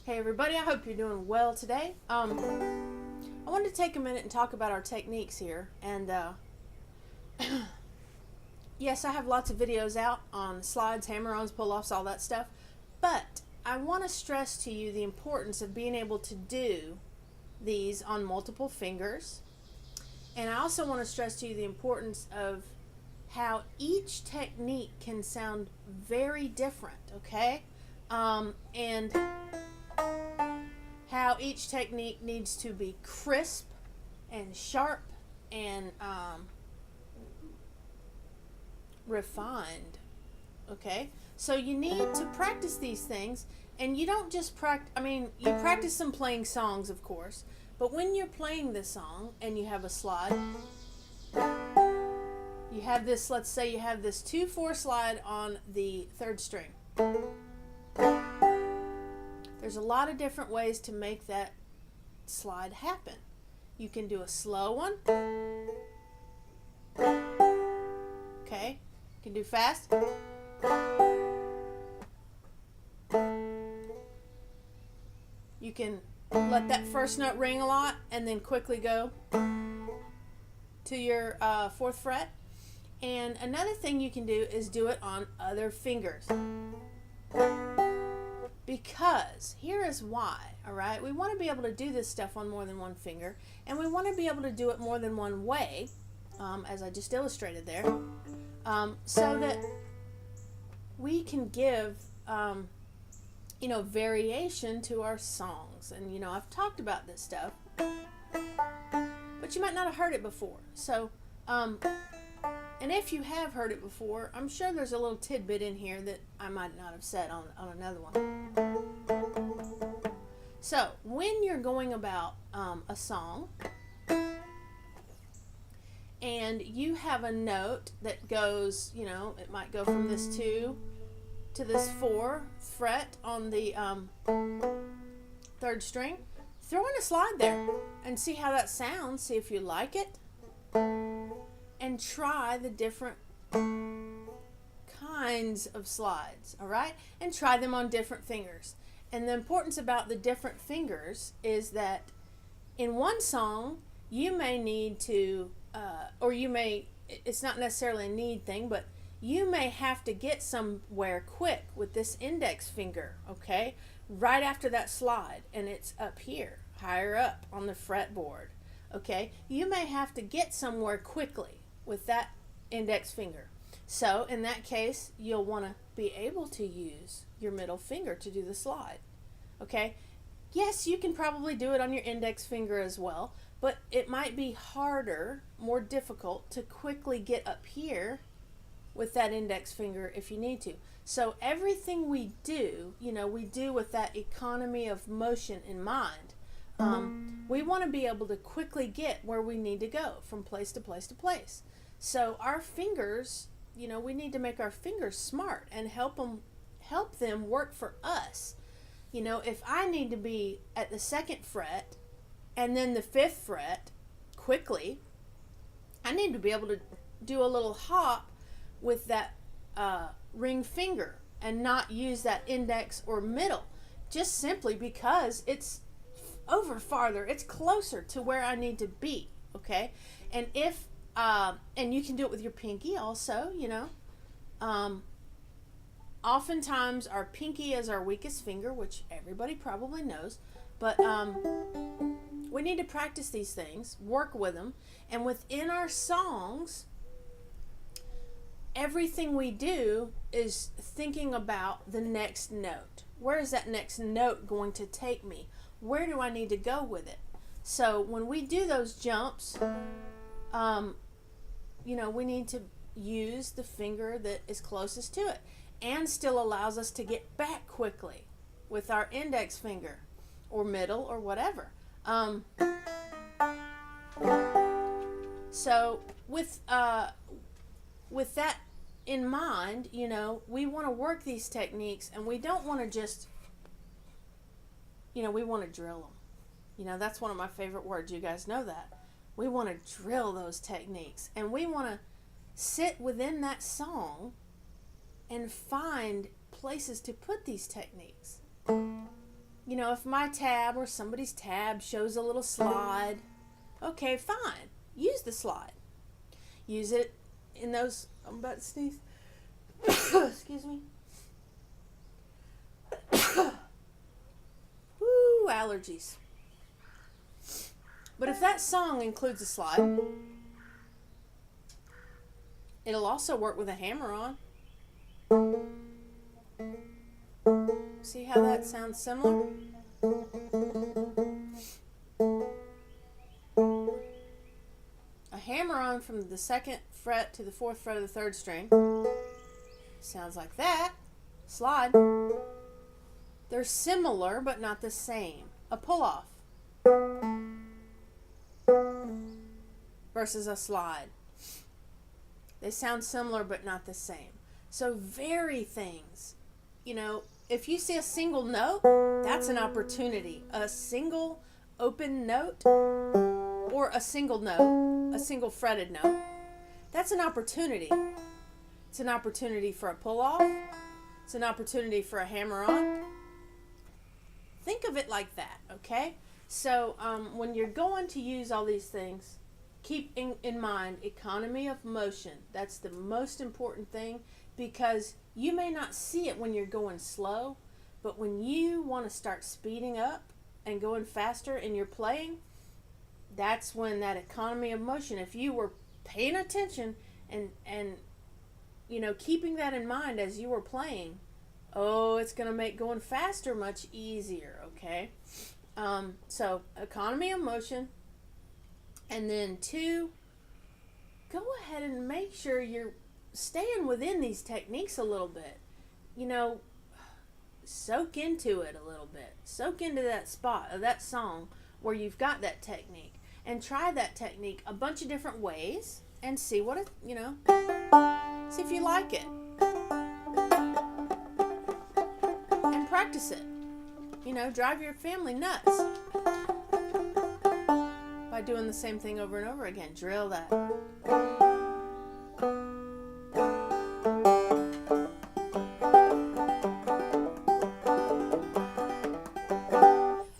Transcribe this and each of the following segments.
Hey everybody, I hope you're doing well today. I wanted to take a minute and talk about our techniques here. And yes, I have lots of videos out on slides, hammer-ons, pull-offs, all that stuff. But I want to stress to you the importance of being able to do these on multiple fingers. And I also want to stress to you the importance of how each technique can sound very different, okay? And how each technique needs to be crisp and sharp and refined, okay? So you need to practice these things, and you don't just practice, you practice some playing songs, of course, but when you're playing this song and you have a slide, you have this, let's say you have this 2/4 slide on the third string. There's a lot of different ways to make that slide happen. You can do a slow one. Okay. You can do fast. You can let that first note ring a lot and then quickly go to your 4th fret. And another thing you can do is do it on other fingers. Because here is why, all right? We want to be able to do this stuff on more than one finger, and we want to be able to do it more than one way, as I just illustrated there, so that we can give, variation to our songs. And, I've talked about this stuff, but you might not have heard it before. So, and if you have heard it before, I'm sure there's a little tidbit in here that I might not have said on another one. So, when you're going about a song, and you have a note that goes, it might go from this 2 to this 4 fret on the 3rd string, throw in a slide there and see how that sounds. See if you like it. And try the different kinds of slides, all right? And try them on different fingers. And the importance about the different fingers is that in one song, you may need to, it's not necessarily a need thing, but you may have to get somewhere quick with this index finger, okay? Right after that slide, and it's up here, higher up on the fretboard, okay? You may have to get somewhere quickly with that index finger. So in that case, you'll want to be able to use your middle finger to do the slide. Okay? Yes, you can probably do it on your index finger as well, but it might be harder, more difficult to quickly get up here with that index finger if you need to. So everything we do, we do with that economy of motion in mind. We want to be able to quickly get where we need to go from place to place to place. So our fingers, we need to make our fingers smart and help them work for us. If I need to be at the 2nd fret and then the 5th fret quickly, I need to be able to do a little hop with that ring finger and not use that index or middle, just simply because it's over farther, it's closer to where I need to be, okay? And if and you can do it with your pinky also, oftentimes our pinky is our weakest finger, which everybody probably knows, but we need to practice these things, work with them, and within our songs, everything we do is thinking about the next note. Where is that next note going to take me? Where do I need to go with it? So when we do those jumps, we need to use the finger that is closest to it and still allows us to get back quickly with our index finger or middle or whatever. So with that in mind, we want to work these techniques, and we don't want to just, we want to drill them. That's one of my favorite words. You guys know that. We want to drill those techniques, and we want to sit within that song and find places to put these techniques. if my tab or somebody's tab shows a little slide, okay, fine. Use the slide. Use it in those, I'm about to sneeze. Excuse me. Woo, allergies. But if that song includes a slide, it'll also work with a hammer on. See how that sounds similar? A hammer on from the 2nd fret to the 4th fret of the 3rd string sounds like that. Slide. They're similar but not the same. A pull-off versus a slide. They sound similar but not the same. So vary things. If you see a single note, that's an opportunity. A single open note or a single note, a single fretted note, that's an opportunity. It's an opportunity for a pull-off. It's an opportunity for a hammer-on. Think of it like that, okay? So when you're going to use all these things, keep in mind economy of motion. That's the most important thing, because you may not see it when you're going slow, but when you want to start speeding up and going faster in your playing, that's when that economy of motion, if you were paying attention and keeping that in mind as you were playing, it's going to make going faster much easier, okay? So economy of motion. And then 2, go ahead and make sure you're staying within these techniques a little bit. Soak into it a little bit. Soak into that spot of that song where you've got that technique, and try that technique a bunch of different ways and see what it, see if you like it. And practice it. Drive your family nuts by doing the same thing over and over again. Drill that.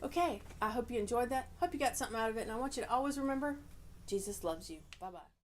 Okay, I hope you enjoyed that. Hope you got something out of it, and I want you to always remember, Jesus loves you. Bye-bye.